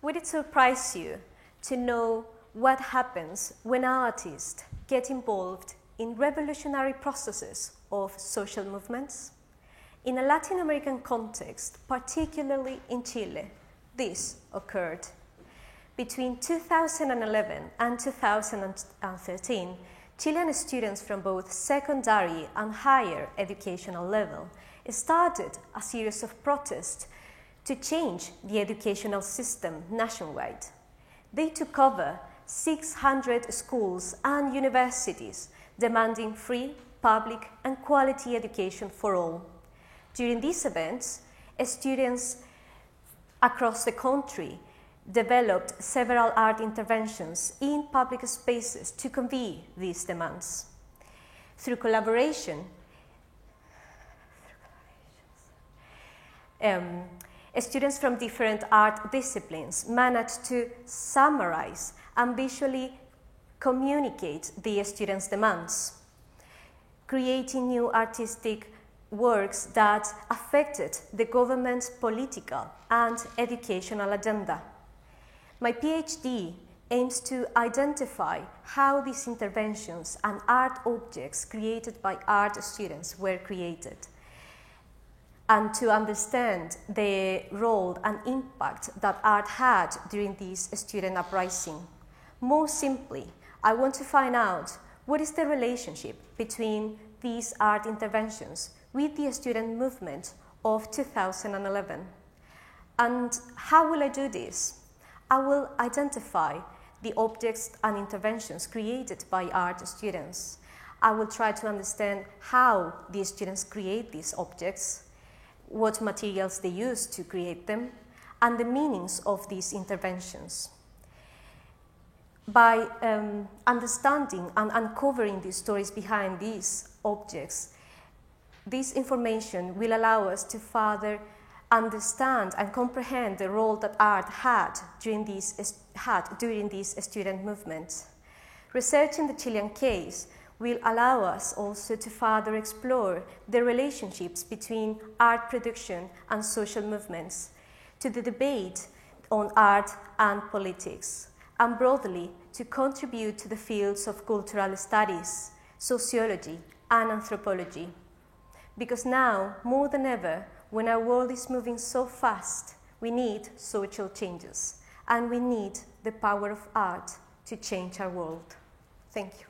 Would it surprise you to know what happens when artists get involved in revolutionary processes of social movements? In a Latin American context, particularly in Chile, this occurred. Between 2011 and 2013, Chilean students from both secondary and higher educational level started a series of protests to change the educational system nationwide. They took over 600 schools and universities, demanding free, public, and quality education for all. During these events, students across the country developed several art interventions in public spaces to convey these demands. Through collaboration, students from different art disciplines managed to summarize and visually communicate the students' demands, creating new artistic works that affected the government's political and educational agenda. My PhD aims to identify how these interventions and art objects created by art students were created, and to understand the role and impact that art had during this student uprising. More simply, I want to find out what is the relationship between these art interventions with the student movement of 2011. And how will I do this? I will identify the objects and interventions created by art students. I will try to understand how the students create these objects, what materials they use to create them, and the meanings of these interventions. By understanding and uncovering the stories behind these objects, this information will allow us to further understand and comprehend the role that art had during these student movements. Research in the Chilean case will allow us also to further explore the relationships between art production and social movements, to the debate on art and politics, and broadly to contribute to the fields of cultural studies, sociology, and anthropology. Because now, more than ever, when our world is moving so fast, we need social changes, and we need the power of art to change our world. Thank you.